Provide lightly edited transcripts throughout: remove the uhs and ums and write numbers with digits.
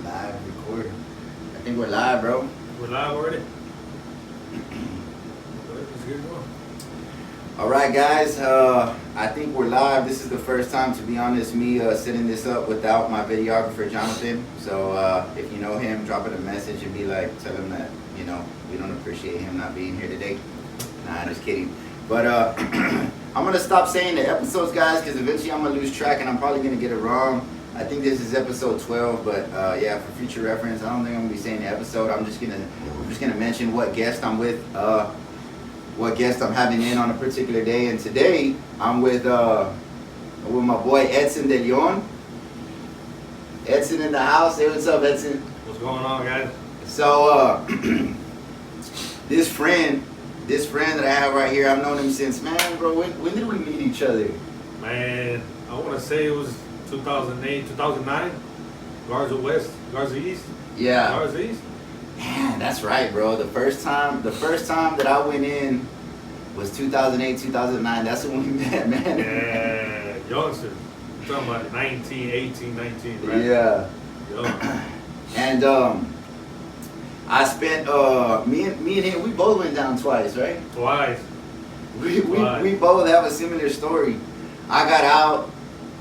Live record. I think we're live, bro. We're live already. Let's get going. All right, guys. I think we're live. This is the first time, to be honest, me setting this up without my videographer, Jonathan. So if you know him, drop it a message and be like, tell him that, you know, we don't appreciate him not being here today. Nah, just kidding. But I'm going to stop saying the episodes, guys, because eventually I'm going to lose track and I'm probably going to get it wrong. I think this is episode 12, but yeah, for future reference, I don't think I'm gonna be saying the episode. I'm just gonna mention what guest I'm with, what guest I'm having in on a particular day. And today I'm with my boy Edson De Leon. Edson in the house. Hey, what's up, Edson? What's going on, guys? So this friend that I have right here, I've known him since, man, bro. When did we meet each other? Man, I want to say it was 2008, 2009, Garza West, Garza East. Yeah. Garza East. Man, that's right, bro. The first time that I went in was 2008, 2009. That's when we met, man. Yeah, youngsters. I'm talking about 19, 18, 19, right? Yeah. Young. And I spent me and him. We both went down twice, right? Twice. We both have a similar story. I got out.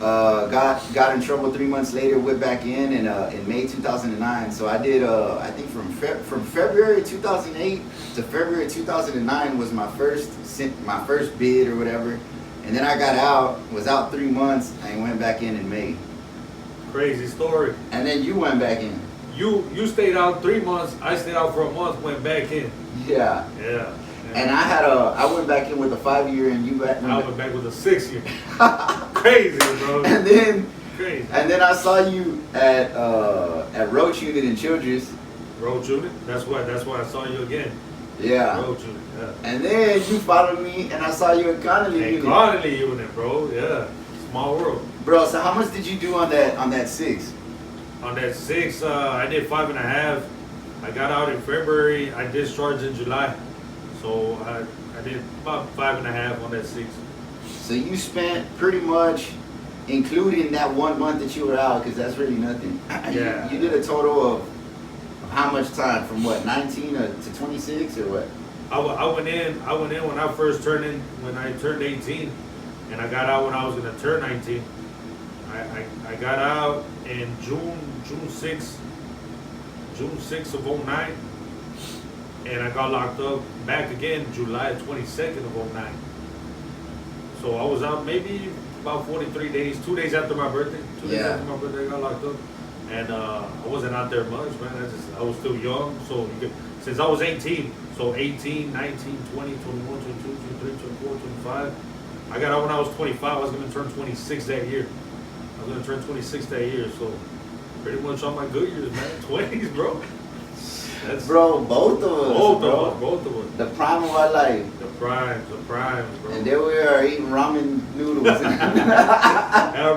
Got in trouble 3 months later, went back in May 2009. So I did, I think from February 2008 to February 2009 was my first bid or whatever. And then I got out, was out 3 months, and went back in May. Crazy story. And then you went back in. You stayed out 3 months. I stayed out for a month. Went back in. Yeah. Yeah. And I went back in with a 5-year, and you went back with a 6-year. Crazy, bro. And then crazy. And then I saw you at Roach Unit in Childress. Roach Unit. That's why I saw you again. Yeah. Roach Unit. Yeah. And then you followed me, and I saw you in Connolly Unit. Connolly Unit, bro. Yeah. Small world. Bro, so how much did you do on that 6? On that 6, I did 5.5. I got out in February. I discharged in July. So I did about 5.5 on that 6. So you spent pretty much, including that 1 month that you were out, because that's really nothing. Yeah. You did a total of how much time? From what, 19 to 26 or what? I went in when I first turned in, when I turned 18, and I got out when I was gonna turn 19. I got out in June 6th of 09. And I got locked up back again July 22nd of 09. So I was out maybe about 43 days, 2 days after my birthday. 2 days after my birthday, I got locked up. And I wasn't out there much, man. I was still young. So since I was 18, so 18, 19, 20, 21, 22, 23, 24, 25. I got out when I was 25. I was going to turn 26 that year. I was going to turn 26 that year. So pretty much all my good years, man. 20s, bro. Bro, both of us. Both of us. The prime of our life. The primes, bro. And there we are eating ramen noodles.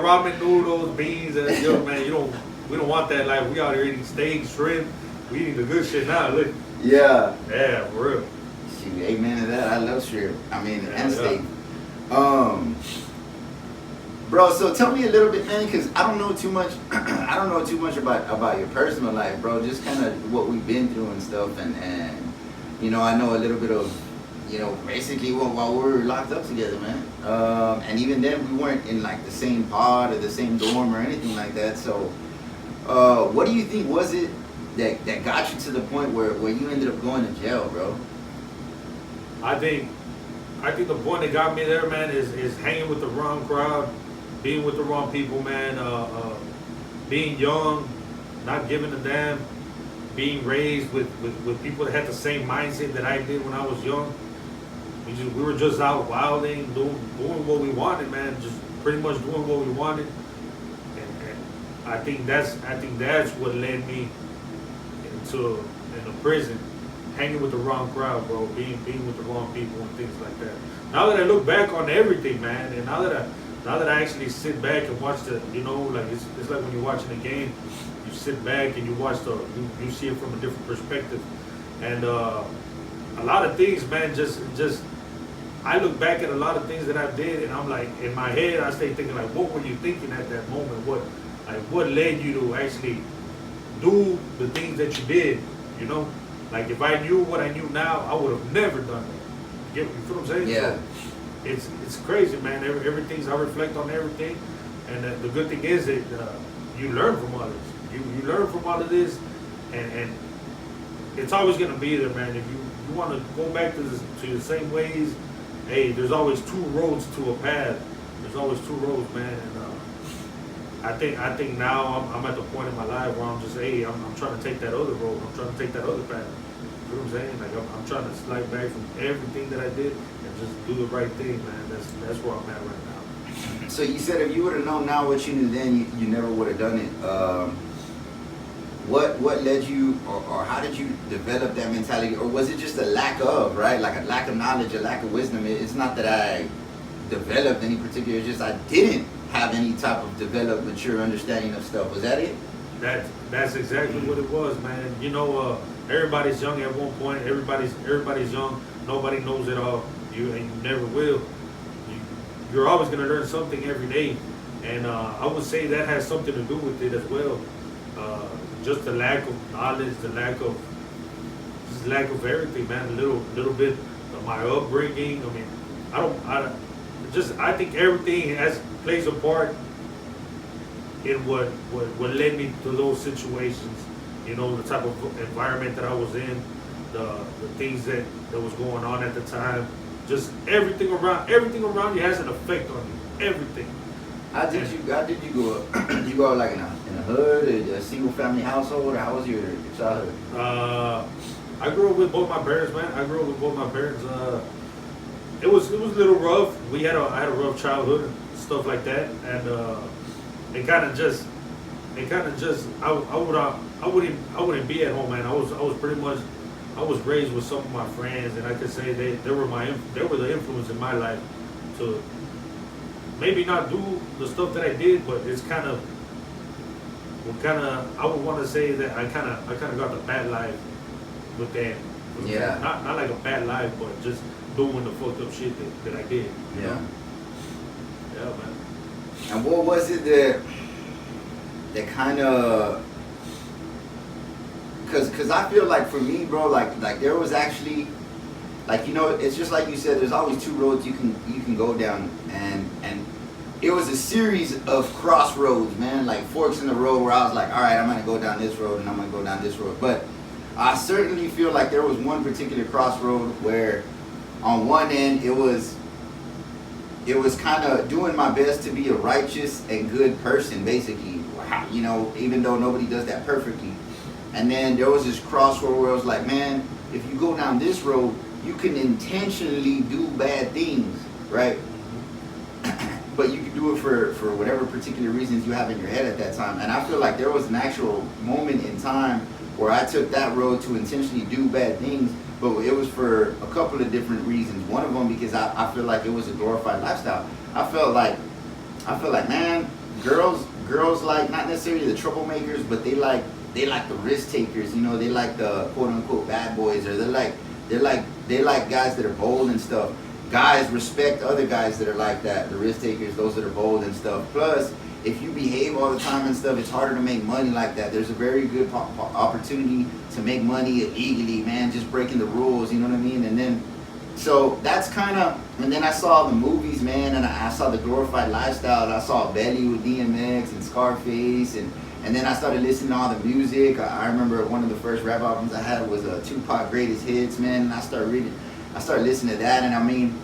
Ramen noodles, beans, and yo, man, we don't want that life. We out here eating steak, shrimp. We eating the good shit now. Look. Yeah. Yeah, for real. Shoot, amen to that. I love shrimp. I mean, and steak. Bro, so tell me a little bit, man, because I don't know too much. I don't know too much about your personal life, bro. Just kind of what we've been through and stuff, and you know, I know a little bit of, you know, basically while we were locked up together, man. And even then, we weren't in like the same pod or the same dorm or anything like that. So, what do you think was it that got you to the point where you ended up going to jail, bro? I think the point that got me there, man, is hanging with the wrong crowd. Being with the wrong people, man, being young, not giving a damn, being raised with people that had the same mindset that I did when I was young. We were just out wilding, doing what we wanted, man, just pretty much doing what we wanted. And I think that's what led me into prison, hanging with the wrong crowd, bro, being with the wrong people and things like that. Now that I look back on everything, man, and now that I actually sit back and watch you know, like it's like when you're watching a game, you sit back and you watch you see it from a different perspective. And a lot of things, man, just I look back at a lot of things that I did, and I'm like, in my head, I stay thinking like, what were you thinking at that moment? What led you to actually do the things that you did, you know? Like if I knew what I knew now, I would have never done that. You feel what I'm saying? Yeah. So it's crazy, man. Everything's, I reflect on everything. And the good thing is that you learn from all this. You learn from all of this, and it's always going to be there, man. If you want to go back to the same ways, hey, there's always two roads to a path. There's always two roads, man. And I think now I'm at the point in my life where I'm just, hey, I'm trying to take that other road. I'm trying to take that other path. You know what I'm saying? Like I'm trying to slide back from everything that I did and just do the right thing, man. That's where I'm at right now. So you said if you would have known now what you knew then, you never would have done it. What led you, or how did you develop that mentality, or was it just a lack of, right? Like a lack of knowledge, a lack of wisdom. It's not that I developed any particular, it's just I didn't have any type of developed, mature understanding of stuff. Was that it? That's exactly what it was, man. You know, everybody's young at one point. Everybody's young. Nobody knows it all. You never will. You're always gonna learn something every day, and I would say that has something to do with it as well. Just the lack of knowledge, the lack of everything, man. A little bit of my upbringing. I mean, I think everything plays a part in what led me to those situations. You know, the type of environment that I was in, the things that was going on at the time. Just everything around you has an effect on you. Everything. How did you grow up? Did you grow up like in a hood, a single family household, or how was your childhood? I grew up with both my parents, man. It was a little rough. I had a rough childhood and stuff like that, and it kind of just I wouldn't be at home, man. I was raised with some of my friends, and I could say they were the influence in my life to maybe not do the stuff that I did, but it's I would want to say that I kind of got the bad life with them. Yeah. Not like a bad life, but just doing the fucked up shit that I did. You know? Yeah, man. And what was it that kind of, cause I feel like for me, bro, like there was actually, like, you know, it's just like you said, there's always two roads you can go down, and it was a series of crossroads, man, like forks in the road where I was like, all right, I'm gonna go down this road and I'm gonna go down this road. But I certainly feel like there was one particular crossroad where on one end it was kind of doing my best to be a righteous and good person, basically, you know, even though nobody does that perfectly. And then there was this crossroad where I was like, man, if you go down this road, you can intentionally do bad things, right? But you can do it for whatever particular reasons you have in your head at that time. And I feel like there was an actual moment in time where I took that road to intentionally do bad things, but it was for a couple of different reasons. One of them because I feel like it was a glorified lifestyle. I felt like, man, girls like, not necessarily the troublemakers, but they like the risk takers, you know, they like the quote unquote bad boys, or they like guys that are bold and stuff. Guys respect other guys that are like that, the risk takers, those that are bold and stuff. Plus, if you behave all the time and stuff, it's harder to make money like that. There's a very good opportunity to make money illegally, man, just breaking the rules, you know what I mean? And then, so that's kind of, and then I saw the movies, man, and I saw the glorified lifestyle. And I saw Belly with DMX and Scarface, and then I started listening to all the music. I remember one of the first rap albums I had was Tupac Greatest Hits, man, and I started listening to that, and I mean,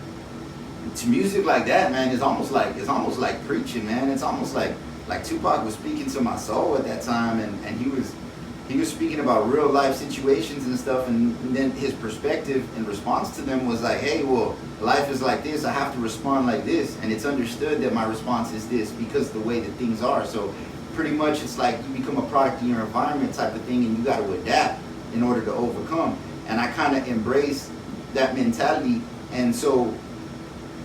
to music like that, man, it's almost like preaching, man. It's almost like Tupac was speaking to my soul at that time, and he was speaking about real life situations and stuff, and then his perspective in response to them was like, hey, well, life is like this, I have to respond like this, and it's understood that my response is this because of the way that things are. So pretty much it's like you become a product of your environment type of thing, and you got to adapt in order to overcome. And I kind of embraced that mentality, and so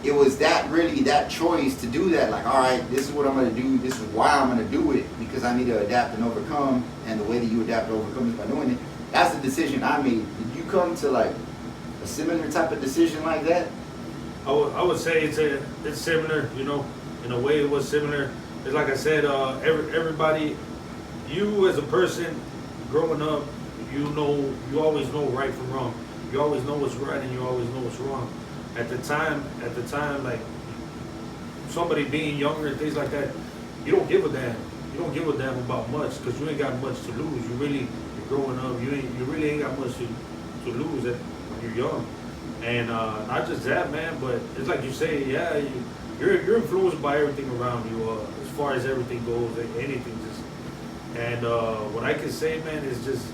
it was that choice to do that, like, all right, this is what I'm going to do, this is why I'm going to do it, because I need to adapt and overcome, and the way that you adapt and overcome is by doing it. That's the decision I made. Did you come to like a similar type of decision like that? I would say it's similar, you know, in a way it was similar. It's like I said, everybody, you as a person, growing up, you always know right from wrong. You always know what's right and you always know what's wrong. At the time, like somebody being younger and things like that, you don't give a damn. You don't give a damn about much because you ain't got much to lose. You're growing up. You really ain't got much to lose when you're young. And not just that, man, but it's like you say, yeah, you're influenced by everything around you, as far as everything goes, anything. Just and what I can say, man, is just,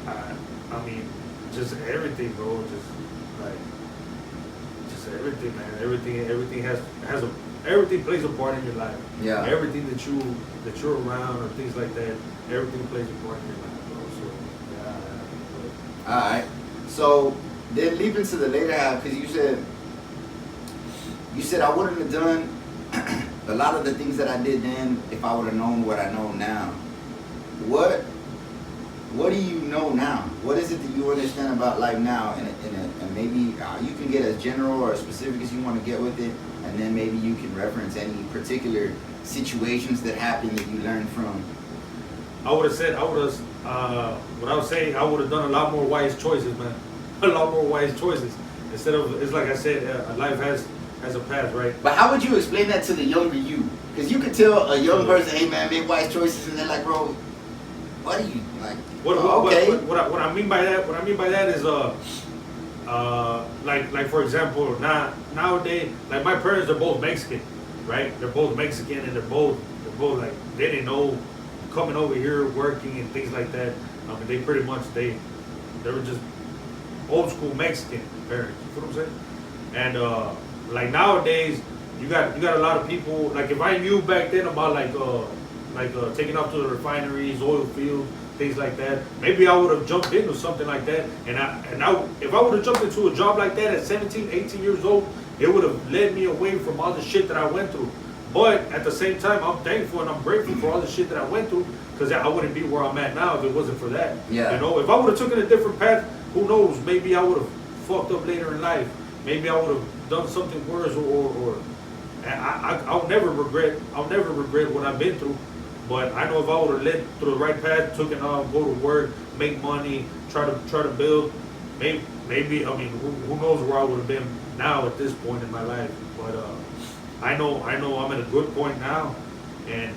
I mean, just everything, bro. Just like, just everything, man. Everything has a everything plays a part in your life. Yeah. Everything that you're around or things like that, everything plays a part in your life, bro. So yeah. All right. So then leap into the later half because you said I wouldn't have done a lot of the things that I did then if I would have known what I know now. What do you know now? What is it that you understand about life now? And maybe you can get as general or as specific as you want to get with it, and then maybe you can reference any particular situations that happened that you learned from. I would have said, what I was saying, I would have done a lot more wise choices, man. A lot more wise choices. Instead of, it's like I said, life has a path, right? But how would you explain that to the younger you? Because you could tell a young person, hey man, make wise choices, and they're like, bro, what are you like? Okay. What I mean by that is like for example, nowadays, like my parents are both Mexican, right? They're both Mexican and they're both like they didn't know coming over here working and things like that. I mean, they pretty much they were just old school Mexican parents. You know what I'm saying? And like nowadays, you got a lot of people. Like if I knew back then about taking off to the refineries, oil fields, things like that, maybe I would have jumped into something like that. And if I would have jumped into a job like that at 17, 18 years old, it would have led me away from all the shit that I went through. But at the same time, I'm thankful and I'm grateful for all the shit that I went through because I wouldn't be where I'm at now if it wasn't for that. Yeah. You know, if I would have taken a different path, who knows? Maybe I would have fucked up later in life. Maybe I would have done something worse or I'll never regret what I've been through. But I know if I would have led through the right path, took it off, go to work, make money, try to build, maybe I mean who knows where I would have been now at this point in my life. But I know I'm at a good point now, and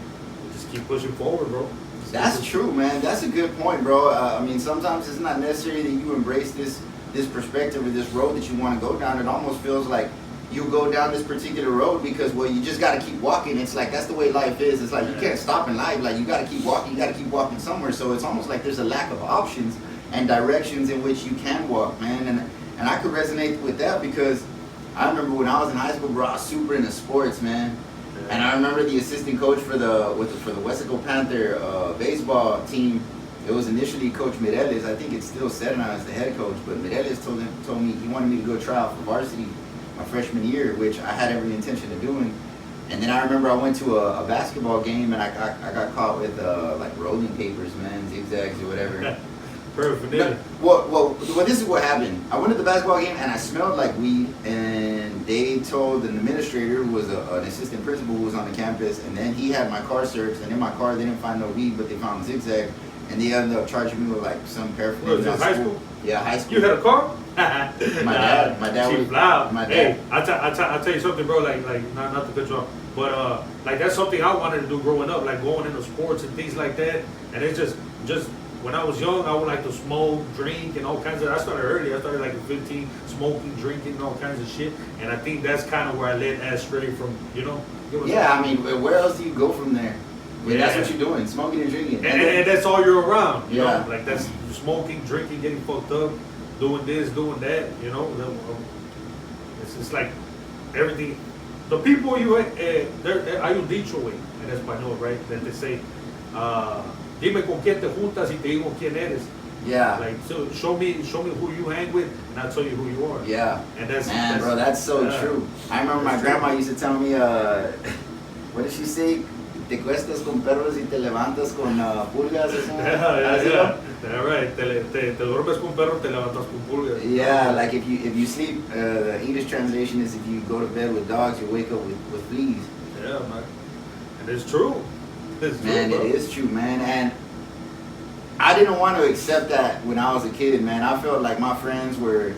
just keep pushing forward, bro. That's true, man. That's a good point, bro. I mean, sometimes it's not necessary that you embrace this perspective or this road that you want to go down. It almost feels like you go down this particular road because, well, you just got to keep walking. It's like that's the way life is. It's like you can't stop in life. Like you got to keep walking. You got to keep walking somewhere. So it's almost like there's a lack of options and directions in which you can walk, man. And I could resonate with that because I remember when I was in high school, bro, I was super into sports, man. And I remember the assistant coach for the Wesco Panther baseball team. It was initially Coach Mireles. I think it's still set now as the head coach, but Mireles told me he wanted me to go try out for varsity my freshman year, which I had every intention of doing. And then I remember I went to a basketball game and I got caught with like rolling papers, man, zigzags or whatever. Perfect. Well, this is what happened. I went to the basketball game and I smelled like weed, and they told an administrator who was an assistant principal who was on the campus, and then he had my car searched, and in my car they didn't find no weed, but they found zigzag, and they ended up charging me with like some paraphernalia. Was this high school? Yeah, high school. You had a car? My dad was loud. My dad. Hey, I'll tell you something, bro. Like not to cut you off, but like that's something I wanted to do growing up, like going into sports and things like that. And it's just when I was young, I would like to smoke, drink, and all kinds of. I started early. I started like at 15, smoking, drinking, and all kinds of shit. And I think that's kind of where I led astray from, you know. Yeah, I mean, where else do you go from there? I mean, that's what you're doing, smoking and drinking. And that's all you're around, you yeah. know? Like that's smoking, drinking, getting fucked up, doing this, doing that, you know? It's like everything. The people hay un dicho, güey, in español, right? That they say, dime con quién te juntas y te digo quién eres. Yeah. Like, so show me who you hang with, and I'll tell you who you are. Yeah. And that's bro, that's so true. I remember my grandma used to tell me, what did she say? Te cuestas con perros y te levantas con pulgas or something. Yeah, right. Te duermes con perros, te levantas con pulgas. Yeah, like if you sleep, the English translation is if you go to bed with dogs, you wake up with fleas. Yeah, man. And it's true. It's man, true, it is true, man. And I didn't want to accept that when I was a kid, man. I felt like my friends were,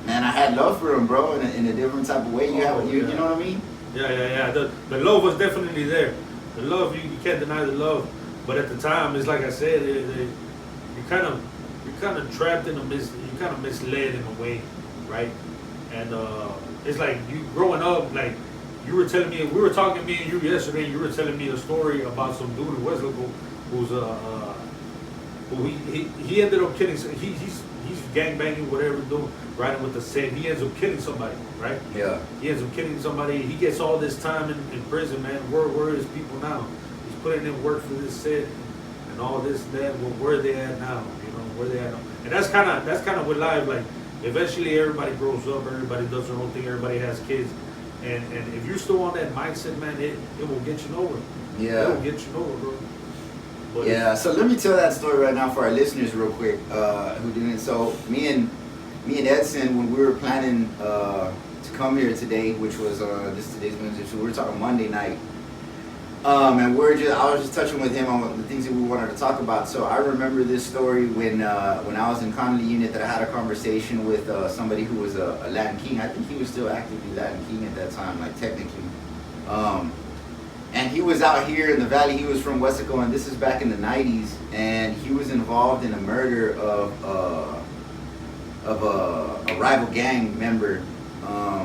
man, I had love for them, bro, in a different type of way. You know what I mean? Yeah. The love was definitely there. The love, you can't deny the love. But at the time, it's like I said, you're kind of trapped in you're kind of misled in a way, right? And it's like you growing up, like you were telling me, we were talking, me and you yesterday, and you were telling me a story about some dude in Wesley who's who he ended up killing. He's gangbanging, whatever, doing, riding with the set. He ends up killing somebody, right? Yeah. He ends up killing somebody. He gets all this time in prison, man. Where is people now? He's putting in work for this set and all this, that. Well, where are they at now? You know, where they at now? And that's kind of with life. Like, eventually everybody grows up, everybody does their own thing, everybody has kids, and if you're still on that mindset, man, it will get you nowhere. Yeah. It will get you nowhere, bro. But yeah, so let me tell that story right now for our listeners real quick who didn't. So me and Edson, when we were planning to come here today, which was today's Wednesday, so we were talking Monday night, and I was just touching with him on the things that we wanted to talk about. So I remember this story when I was in Connolly unit, that I had a conversation with somebody who was a Latin King. I think he was still actively Latin King at that time, like technically. And he was out here in the valley. He was from Wessico, and this is back in the 90s. And he was involved in a murder of a rival gang member. I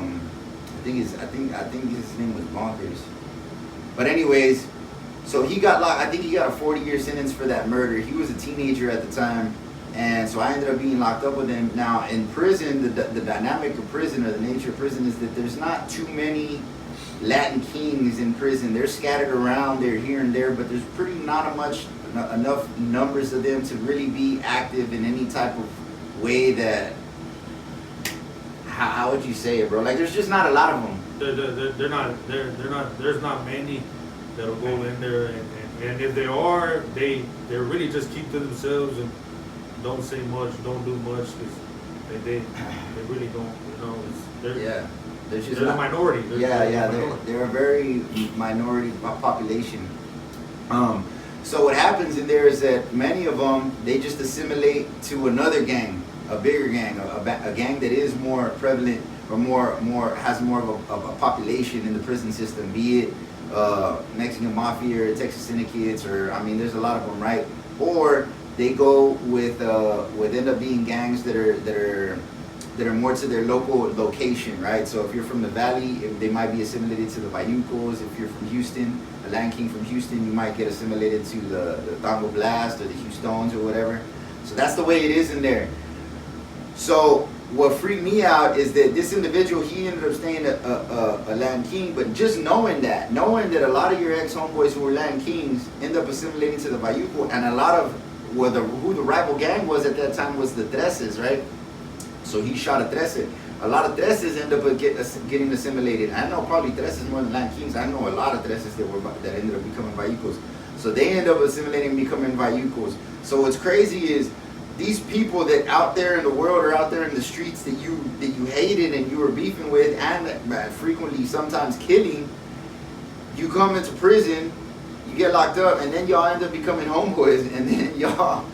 think his name was Bonkers. But anyways, so he got locked. I think he got a 40-year sentence for that murder. He was a teenager at the time, and so I ended up being locked up with him. Now in prison, the dynamic of prison, or the nature of prison, is that there's not too many Latin kings in prison. They're scattered around, they're here and there, but there's pretty not enough numbers of them to really be active in any type of way that, how would you say it, bro? Like, there's just not a lot of them. They're not, there's not many that'll go in there, and if they are, they really just keep to themselves and don't say much, don't do much, because they really don't, you know, they're a minority. They're a very minority population. So what happens in there is that many of them, they just assimilate to another gang, a bigger gang, a gang that is more prevalent, or has more of a population in the prison system, be it Mexican Mafia or Texas Syndicates, or, I mean, there's a lot of them, right? Or they go with end up being gangs that are more to their local location, right? So if you're from the Valley, they might be assimilated to the Bayucos. If you're from Houston, a Latin King from Houston, you might get assimilated to the Tango Blast or the Houstones or whatever. So that's the way it is in there. So what freaked me out is that this individual, he ended up staying a Latin King, but just knowing that a lot of your ex-homeboys who were Latin Kings end up assimilating to the Bayuco, and a lot of who the rival gang was at that time was the Treses, right? So he shot a Trece. A lot of Treses end up getting assimilated. I know probably Treses more than Latin Kings. I know a lot of Treses that ended up becoming Bayucos. So they end up assimilating and becoming Bayucos. So what's crazy is these people that out there in the world, or out there in the streets, that you hated and you were beefing with, and frequently sometimes killing, you come into prison, you get locked up, and then y'all end up becoming homeboys, and then y'all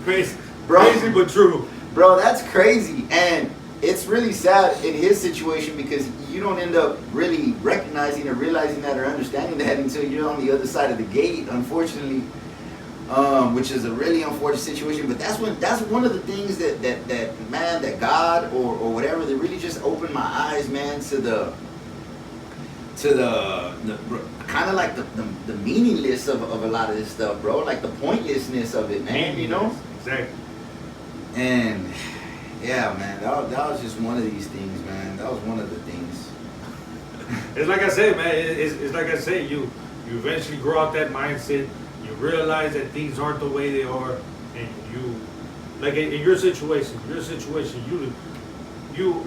crazy, bro, crazy but true. Bro, that's crazy. And it's really sad in his situation, because you don't end up really recognizing or realizing that or understanding that until you're on the other side of the gate, unfortunately, which is a really unfortunate situation. But that's one of the things that God or whatever, that really just opened my eyes, man, to the kind of like the meaningless of a lot of this stuff, bro. Like the pointlessness of it, man. You know? Exactly. And yeah, man, that was just one of these things, man. That was one of the things. It's like I said, man. It's like I said. You eventually grow out that mindset. You realize that things aren't the way they are, and you, like in your situation, you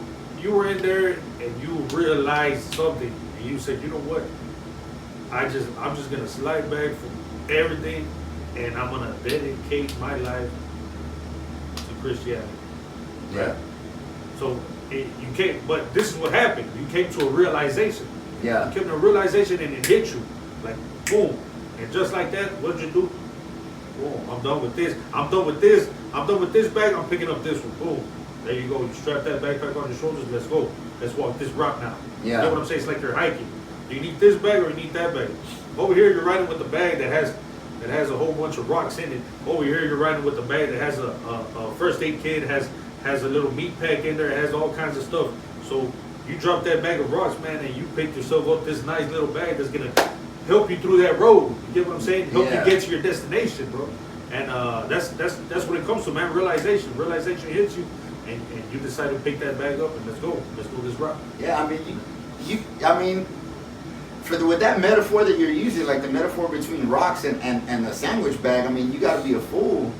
were in there and you realized something, and you said, you know what? I'm just gonna slide back from everything, and I'm gonna dedicate my life to Christianity. Right? Yeah. So you came, but this is what happened. You came to a realization. Yeah. You came to a realization, and it hit you like boom. And just like that, what did you do? Boom. I'm done with this. I'm done with this. I'm done with this bag. I'm picking up this one. Boom. There you go. You strap that backpack on your shoulders. Let's go. Let's walk this route now. Yeah. You know what I'm saying? It's like you're hiking. Do you need this bag or you need that bag? Over here, you're riding with the bag that has a whole bunch of rocks in it. Over here, you're riding with the bag that has a first aid kit, has a little meat pack in there, it has all kinds of stuff. So you drop that bag of rocks, man, and you pick yourself up this nice little bag that's gonna help you through that road. You get what I'm saying? Help you get to your destination, bro. And that's what it comes to, man. Realization hits you, and you decide to pick that bag up and let's go this route. Yeah, I mean, with that metaphor that you're using, like the metaphor between rocks and a sandwich bag, I mean, you got to be a fool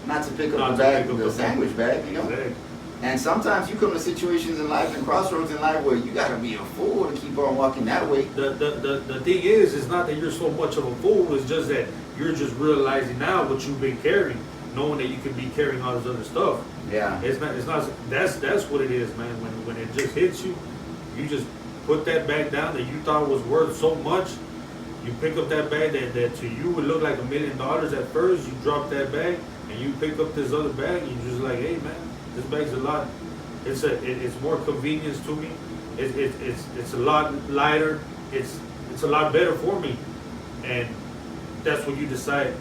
not to pick up the sandwich bag, you know. Exactly. And sometimes you come to situations in life and crossroads in life where you got to be a fool to keep on walking that way. The thing is, it's not that you're so much of a fool. It's just that you're just realizing now what you've been carrying, knowing that you can be carrying all this other stuff. Yeah. It's not. That's what it is, man. When it just hits you, you just put that bag down that you thought was worth so much. You pick up that bag that to you would look like $1 million at first. You drop that bag and you pick up this other bag. And you're just like, hey, man. This bag's a lot. It's more convenience to me. It's a lot lighter. It's a lot better for me, and that's when you decide.